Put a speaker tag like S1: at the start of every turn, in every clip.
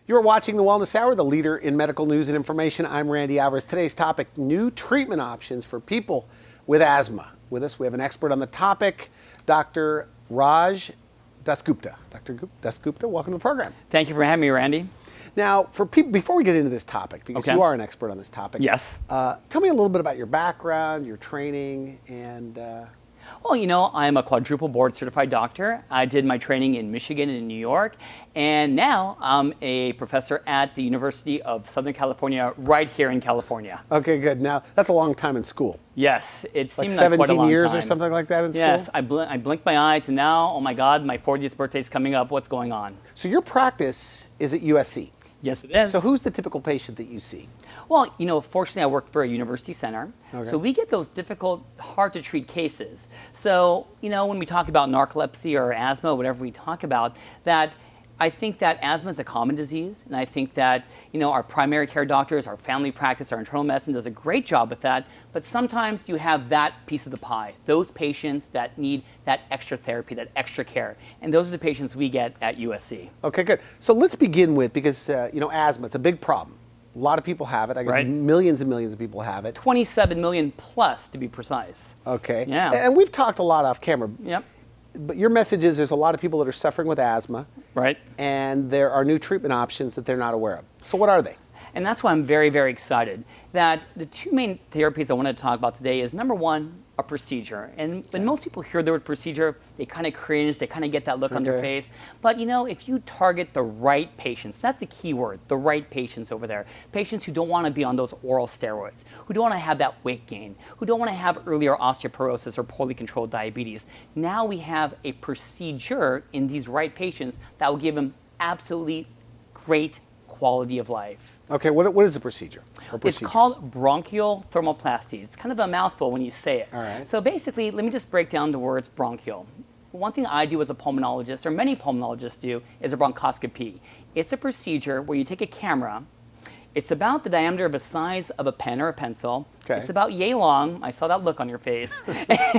S1: You're watching The Wellness Hour, the leader in medical news and information. I'm Randy Alvarez. Today's topic, new treatment options for people with asthma. With us, we have an expert on the topic, Dr. Raj Dasgupta. Dr. Dasgupta, welcome to the program.
S2: Thank you for having me, Randy.
S1: Now, for people, before we get into this topic, because
S2: Okay.
S1: you are an expert on this topic,
S2: Yes.
S1: Tell me a little bit about your background, your training, and
S2: Well, you know, I'm a quadruple board certified doctor. I did my training in Michigan and in New York, and now I'm a professor at the University of Southern California, right here in California.
S1: okay, good. Now, that's a long time in school.
S2: Yes, it
S1: Like
S2: seemed like quite a
S1: 17
S2: long
S1: years
S2: time.
S1: or something like that in
S2: Yes,
S1: school?
S2: I blinked my eyes, and now, oh my God, my 40th birthday is coming up. What's going on?
S1: So your practice is at USC.
S2: Yes, it is.
S1: So who's the typical patient that you see?
S2: Well, you know, fortunately, I work for a university center,
S1: Okay.
S2: so we get those difficult, hard-to-treat cases. So, you know, when we talk about narcolepsy or asthma, whatever we talk about, that I think that asthma is a common disease, and I think that, you know, our primary care doctors, our family practice, our internal medicine does a great job with that, but sometimes you have that piece of the pie, those patients that need that extra therapy, that extra care, and those are the patients we get at USC.
S1: Okay, good. So let's begin with, because, you know, asthma, it's a big problem. A lot of people have it. I guess
S2: Right.
S1: millions and millions of people have it.
S2: 27 million plus, to be precise.
S1: Okay.
S2: Yeah.
S1: And we've talked a lot off camera.
S2: Yep,
S1: But your message is there's a lot of people that are suffering with asthma,
S2: right.
S1: and there are new treatment options that they're not aware of. So what are they?
S2: And that's why I'm very, very excited that the two main therapies I want to talk about today is, number one, a procedure. And when most people hear the word procedure, they kind of cringe, they kind of get that look on their
S1: Okay.
S2: face. But you know, if you target the right patients, that's the key word, the right patients over there. Patients who don't want to be on those oral steroids, who don't want to have that weight gain, who don't want to have earlier osteoporosis or poorly controlled diabetes. Now we have a procedure in these right patients that will give them absolutely great quality of life.
S1: Okay, what is the procedure? Or
S2: It's
S1: procedures?
S2: called bronchial thermoplasty. It's kind of a mouthful when you say it.
S1: All right.
S2: So basically, let me just break down the words bronchial. One thing I do as a pulmonologist, or many pulmonologists do, is a bronchoscopy. It's a procedure where you take a camera. It's about the diameter of a size of a pen or a pencil.
S1: Okay.
S2: It's about yay long. I saw that look on your face.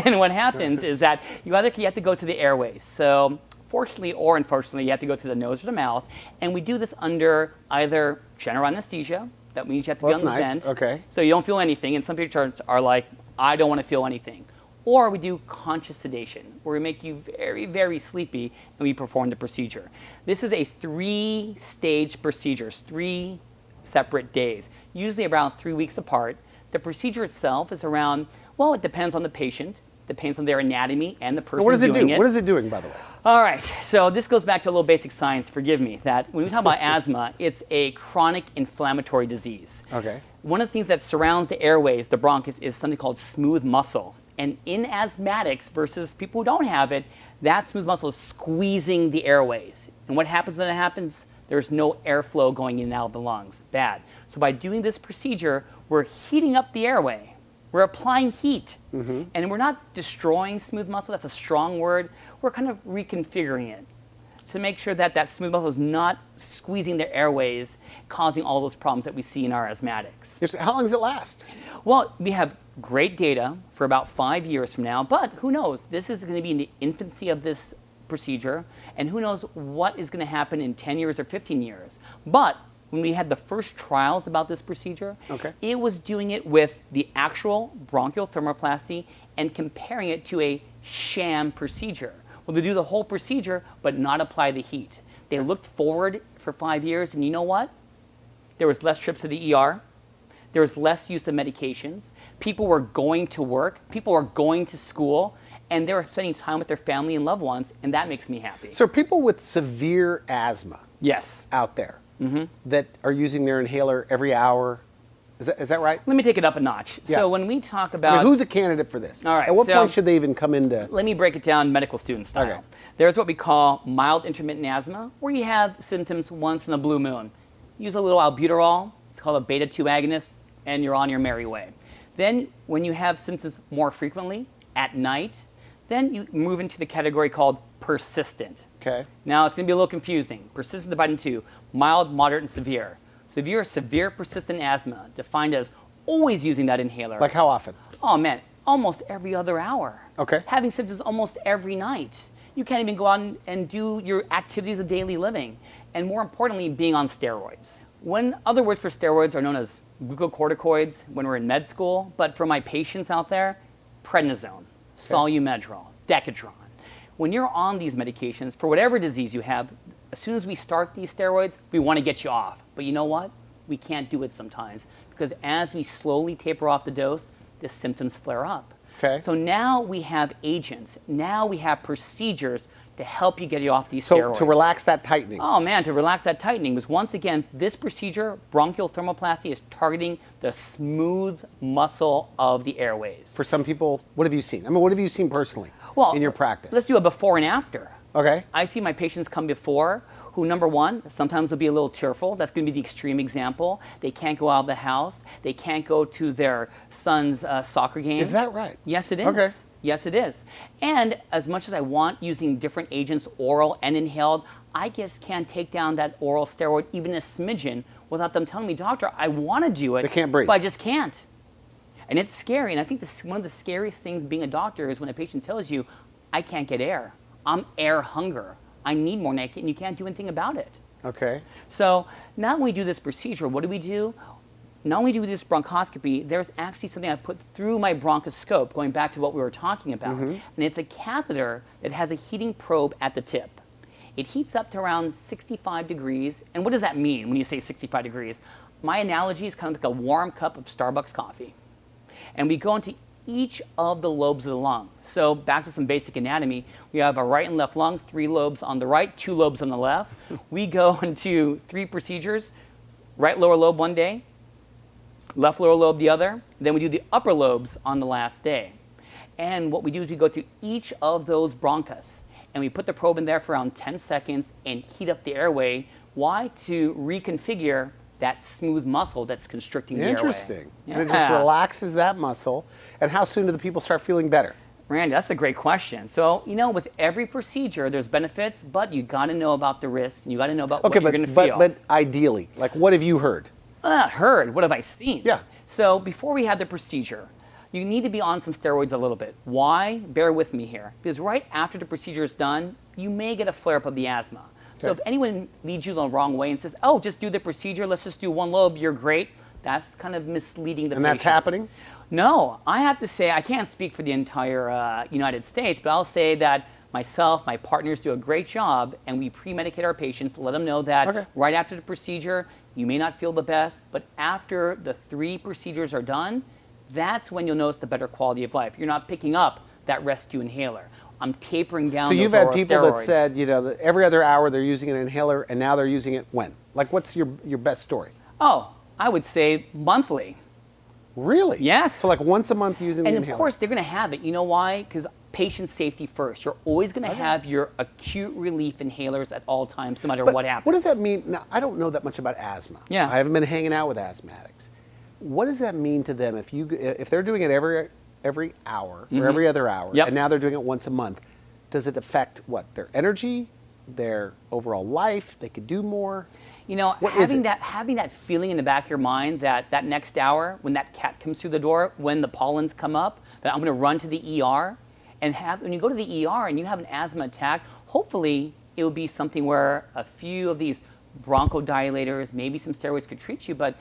S2: And what happens is that you have to go through the airways. So fortunately or unfortunately, you have to go through the nose or the mouth. And we do this under either general anesthesia. That means you have to
S1: Well,
S2: be on the
S1: that's nice.
S2: vent.
S1: Okay.
S2: So you don't feel anything. And some patients are like, I don't want to feel anything. Or we do conscious sedation, where we make you very, very sleepy and we perform the procedure. This is a 3-stage procedure, 3 separate days, usually around 3 weeks apart. The procedure itself is around, well, it depends on the patient, depends on their anatomy and the person
S1: What does it
S2: doing
S1: do?
S2: it.
S1: What is it doing, by the way?
S2: All right, so this goes back to a little basic science, forgive me, that when we talk about asthma, it's a chronic inflammatory disease.
S1: Okay.
S2: One of the things that surrounds the airways, the bronchus, is something called smooth muscle. And in asthmatics versus people who don't have it, that smooth muscle is squeezing the airways. And what happens when it happens? There's no airflow going in and out of the lungs. Bad. So by doing this procedure, we're heating up the airway. We're applying heat. And we're not destroying smooth muscle, that's a strong word. We're kind of reconfiguring it to make sure that that smooth muscle is not squeezing their airways, causing all those problems that we see in our asthmatics.
S1: Yes, how long does it last?
S2: Well, we have great data for about 5 years from now, but who knows? This is going to be in the infancy of this procedure, and who knows what is going to happen in 10 years or 15 years. But when we had the first trials about this procedure,
S1: Okay.
S2: it was doing it with the actual bronchial thermoplasty and comparing it to a sham procedure. Well, they do the whole procedure, but not apply the heat. They looked forward for 5 years, and you know what? There was less trips to the ER. There was less use of medications. People were going to work. People were going to school. And they were spending time with their family and loved ones, and that makes me happy.
S1: So people with severe asthma
S2: Yes.
S1: out there that are using their inhaler every hour, is that right?
S2: Let me take it up a notch.
S1: Yeah.
S2: So when we talk
S1: I
S2: about...
S1: mean, who's a candidate for this?
S2: All right,
S1: At what
S2: so-
S1: point should they even come into?
S2: Let me break it down medical student style.
S1: Okay.
S2: There's what we call mild intermittent asthma, where you have symptoms once in a blue moon. Use a little albuterol, it's called a beta-2 agonist, and you're on your merry way. Then when you have symptoms more frequently, at night, then you move into the category called persistent.
S1: Okay.
S2: Now it's going to be a little confusing. Persistent divided into mild, moderate, and severe. So if you're a severe persistent asthma, defined as always using that inhaler,
S1: Like how often?
S2: oh man, almost every other hour.
S1: Okay.
S2: Having symptoms almost every night. You can't even go out and do your activities of daily living. and more importantly, being on steroids. When other words for steroids are known as glucocorticoids when we're in med school, but for my patients out there, prednisone, Solumedrol, Decadron. When you're on these medications, for whatever disease you have, as soon as we start these steroids, we want to get you off. But you know what? We can't do it sometimes because as we slowly taper off the dose, the symptoms flare up.
S1: Okay.
S2: So now we have agents, now we have procedures to help you get you off these steroids.
S1: So to relax that tightening.
S2: Oh man, to relax that tightening, because once again, this procedure, bronchial thermoplasty, is targeting the smooth muscle of the airways.
S1: For some people, what have you seen? I mean, what have you seen personally in your practice?
S2: Let's do a before and after.
S1: Okay.
S2: I see my patients come before who, number one, sometimes will be a little tearful. That's going to be the extreme example. They can't go out of the house. They can't go to their son's soccer game.
S1: Is that right?
S2: Yes, it is.
S1: Okay.
S2: Yes, it is. And as much as I want using different agents, oral and inhaled, I just can't take down that oral steroid even a smidgen without them telling me, doctor, I want to do it.
S1: They can't breathe.
S2: But I just can't. And it's scary. And I think one of the scariest things being a doctor is when a patient tells you, I can't get air. I'm air hunger. I need more naked, and you can't do anything about it.
S1: Okay.
S2: So now when we do this procedure, what do? Not only do we do this bronchoscopy, there's actually something I put through my bronchoscope, going back to what we were talking about. And it's a catheter that has a heating probe at the tip. It heats up to around 65 degrees. And what does that mean when you say 65 degrees? My analogy is kind of like a warm cup of Starbucks coffee. And we go into each of the lobes of the lung. So back to some basic anatomy, we have a right and left lung, 3 lobes on the right, 2 lobes on the left. We go into 3 procedures, right lower lobe one day, left lower lobe the other, then we do the upper lobes on the last day. And what we do is we go through each of those bronchus, and we put the probe in there for around 10 seconds and heat up the airway. Why? To reconfigure that smooth muscle that's constricting the airway.
S1: Interesting. And it just relaxes that muscle. And how soon do the people start feeling better?
S2: Randy, that's a great question. So, with every procedure, there's benefits, but you got to know about the risks, and you got to know about what you're going to feel.
S1: But ideally, like, what have you heard?
S2: Not heard. What have I seen?
S1: Yeah.
S2: So before we have the procedure, you need to be on some steroids a little bit. Why? Bear with me here. Because right after the procedure is done, you may get a flare-up of the asthma. So if anyone leads you the wrong way and says, oh, just do the procedure, let's just do one lobe, you're great, that's kind of misleading the patient.
S1: And that's happening?
S2: No. I have to say, I can't speak for the entire United States, but I'll say that myself, my partners do a great job, and we pre-medicate our patients to let them know that right after the procedure, you may not feel the best, but after the 3 procedures are done, that's when you'll notice the better quality of life. You're not picking up that rescue inhaler. I'm tapering down
S1: So
S2: those
S1: you've had
S2: oral
S1: people
S2: steroids.
S1: that said, that every other hour they're using an inhaler, and now they're using it when? Like, what's your best story?
S2: Oh, I would say monthly.
S1: Really?
S2: Yes.
S1: So like once a month using the inhaler?
S2: And of course, they're going to have it. You know why? Because patient safety first. You're always going to have your acute relief inhalers at all times, no matter what happens.
S1: What does that mean? Now, I don't know that much about asthma.
S2: Yeah.
S1: I haven't been hanging out with asthmatics. What does that mean to them if they're doing it every hour or every other hour, and now they're doing it once a month? Does it affect what? Their energy, their overall life? They could do more?
S2: Having that feeling in the back of your mind that next hour, when that cat comes through the door, when the pollens come up, that I'm going to run to the ER, and when you go to the ER and you have an asthma attack, hopefully it will be something where a few of these bronchodilators, maybe some steroids could treat you, but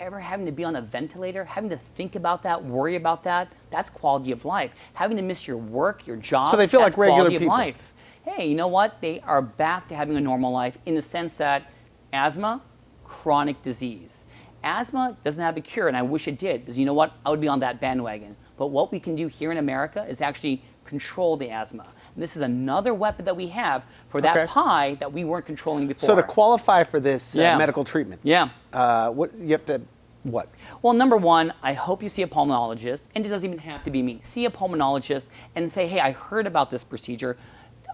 S2: ever having to be on a ventilator, having to think about that, worry about that, that's quality of life. Having to miss your work, your job,
S1: so they feel
S2: that's
S1: like regular
S2: quality
S1: people.
S2: of life. Hey, you know what? They are back to having a normal life in the sense that asthma, chronic disease. Asthma doesn't have a cure, and I wish it did, because you know what? I would be on that bandwagon. But what we can do here in America is actually control the asthma. And this is another weapon that we have for that pie that we weren't controlling before.
S1: So to qualify for this medical treatment, what you have to, what?
S2: Well, number one, I hope you see a pulmonologist, and it doesn't even have to be me. See a pulmonologist and say, hey, I heard about this procedure.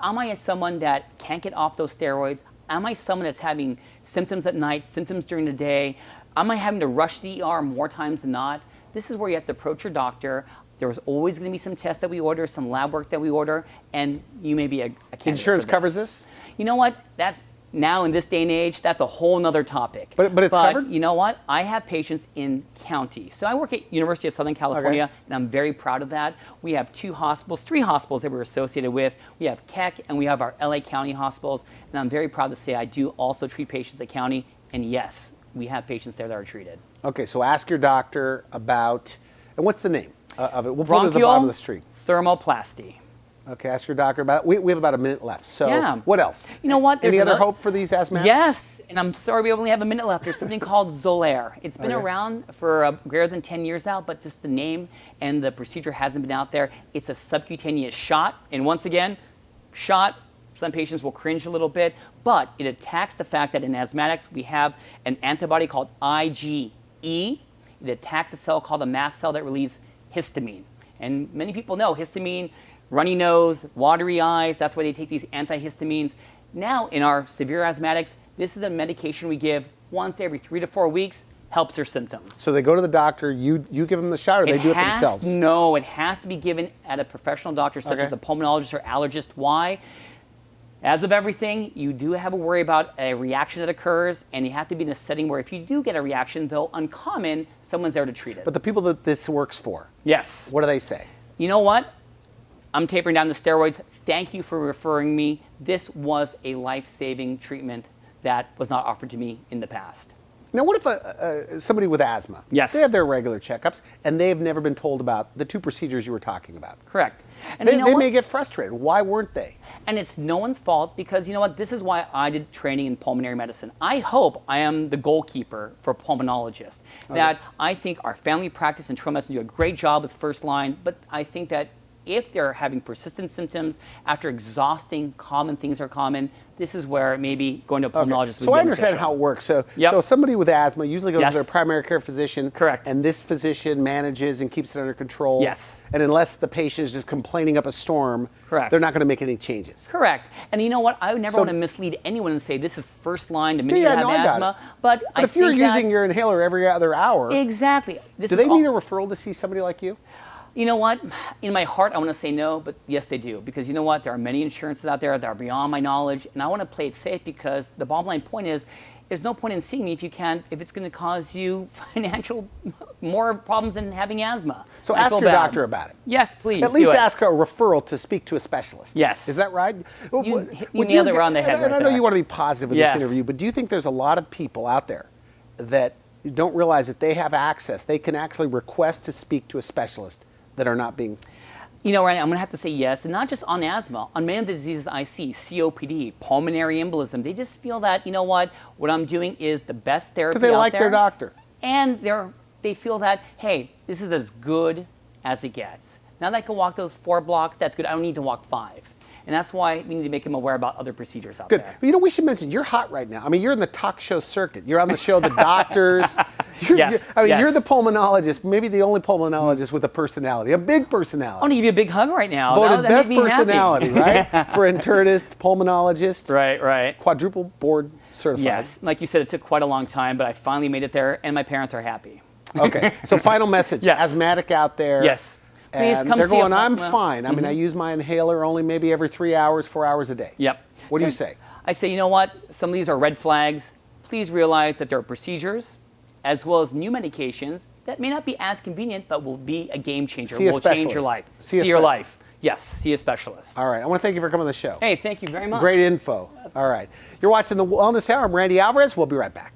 S2: Am I someone that can't get off those steroids? Am I someone that's having symptoms at night, symptoms during the day? Am I having to rush the ER more times than not? This is where you have to approach your doctor. There's always going to be some tests that we order, some lab work that we order, and you may be a candidate
S1: Insurance
S2: for this.
S1: covers this?
S2: You know what? That's now in this day and age, that's a whole nother topic.
S1: But it's covered?
S2: You know what? I have patients in county. So I work at University of Southern California, and I'm very proud of that. We have three hospitals that we're associated with. We have Keck, and we have our LA County hospitals. And I'm very proud to say I do also treat patients at county. And yes, we have patients there that are treated.
S1: Okay, so ask your doctor about, and what's the name of it? We'll put it at the bottom of the screen.
S2: Thermoplasty.
S1: Okay, ask your doctor about it. We have about a minute left. So
S2: Yeah.
S1: what else?
S2: You know what?
S1: Any other hope for these asthmatics?
S2: Yes, and I'm sorry we only have a minute left. There's something called Xolair. It's been
S1: Okay.
S2: around for greater than 10 years now, but just the name and the procedure hasn't been out there. It's a subcutaneous shot, and once again, shot, some patients will cringe a little bit, but it attacks the fact that in asthmatics we have an antibody called IgE. It attacks a cell called a mast cell that releases histamine. And many people know histamine, runny nose, watery eyes, that's why they take these antihistamines. Now, in our severe asthmatics, this is a medication we give once every 3 to 4 weeks, helps their symptoms.
S1: So they go to the doctor, you give them the shot, or they do it themselves?
S2: No, it has to be given at a professional doctor, such
S1: Okay.
S2: as a pulmonologist or allergist. Why? As of everything, you do have a worry about a reaction that occurs, and you have to be in a setting where if you do get a reaction, though uncommon, someone's there to treat it.
S1: But the people that this works for,
S2: Yes.
S1: what do they say?
S2: You know what? I'm tapering down the steroids. Thank you for referring me. This was a life-saving treatment that was not offered to me in the past.
S1: Now, what if somebody with asthma,
S2: Yes.
S1: they have their regular checkups, and they've never been told about the two procedures you were talking about?
S2: Correct. And
S1: They,
S2: you know
S1: they
S2: what?
S1: may get frustrated. Why weren't they?
S2: And it's no one's fault because you know what? This is why I did training in pulmonary medicine. I hope I am the goalkeeper for pulmonologists. That I think our family practice and internal medicine do a great job with first line, but I think that if they're having persistent symptoms after exhausting common things are common, this is where maybe going to a pulmonologist would
S1: So
S2: be
S1: I understand
S2: beneficial.
S1: how it works. So,
S2: Yep.
S1: so somebody with asthma usually goes
S2: Yes.
S1: to their primary care physician.
S2: Correct.
S1: And this physician manages and keeps it under control.
S2: Yes.
S1: And unless the patient is just complaining up a storm,
S2: Correct.
S1: they're not going to make any changes.
S2: Correct. And you know what? I would never
S1: So-
S2: want to mislead anyone and say this is first line the minute
S1: Yeah,
S2: you have
S1: no, I got
S2: asthma.
S1: it.
S2: But I
S1: But if you're
S2: think
S1: using
S2: that,
S1: your inhaler every other hour,
S2: exactly. This
S1: do
S2: is
S1: they
S2: all-
S1: need a referral to see somebody like you?
S2: You know what? In my heart, I want to say no, but yes, they do. Because you know what? There are many insurances out there that are beyond my knowledge, and I want to play it safe because the bottom line point is there's no point in seeing me if it's going to cause you financial more problems than having asthma.
S1: So
S2: I
S1: ask
S2: feel
S1: your
S2: bad.
S1: doctor about it.
S2: Yes, please.
S1: At
S2: do
S1: least
S2: it.
S1: ask a referral to speak to a specialist.
S2: Yes.
S1: Is that right?
S2: You
S1: Would
S2: nailed it right on the head
S1: and
S2: right
S1: I know
S2: there.
S1: you want to be positive in
S2: Yes.
S1: this interview, but do you think there's a lot of people out there that don't realize that they have access? They can actually request to speak to a specialist that are not being.
S2: You know, Ryan, I'm going to have to say yes, and not just on asthma, on many of the diseases I see, COPD, pulmonary embolism. They just feel that, you know what I'm doing is the best therapy out
S1: Because
S2: there.
S1: they like their doctor.
S2: And they feel that, hey, this is as good as it gets. Now that I can walk those 4 blocks, that's good. I don't need to walk 5. And that's why we need to make them aware about other procedures out
S1: Good.
S2: there.
S1: You know, we should mention you're hot right now. I mean, you're in the talk show circuit. You're on the show, The Doctors.
S2: Yes,
S1: You're
S2: yes.
S1: the pulmonologist, maybe the only pulmonologist with a personality, a big
S2: I
S1: personality.
S2: want to give you a big hug right now.
S1: Voted
S2: That
S1: best
S2: made me happy.
S1: personality, right? For internist, pulmonologist,
S2: Right.
S1: quadruple board certified.
S2: Yes. Like you said, it took quite a long time, but I finally made it there, and my parents are happy.
S1: Okay. So final message.
S2: Yes.
S1: Asthmatic out there.
S2: Yes. Please
S1: and
S2: come
S1: they're
S2: see a
S1: going, I'm
S2: well,
S1: fine. I mean, I use my inhaler only maybe every 3 hours, 4 hours a day.
S2: Yep.
S1: What do you say?
S2: I say, you know what? Some of these are red flags. Please realize that there are procedures as well as new medications that may not be as convenient, but will be a game changer.
S1: See a
S2: will change your
S1: specialist.
S2: life.
S1: See a
S2: your
S1: specialist.
S2: life. Yes, see a specialist.
S1: All right. I want to thank you for coming on the show.
S2: Hey, thank you very much.
S1: Great info. All right. You're watching the Wellness Hour. I'm Randy Alvarez. We'll be right back.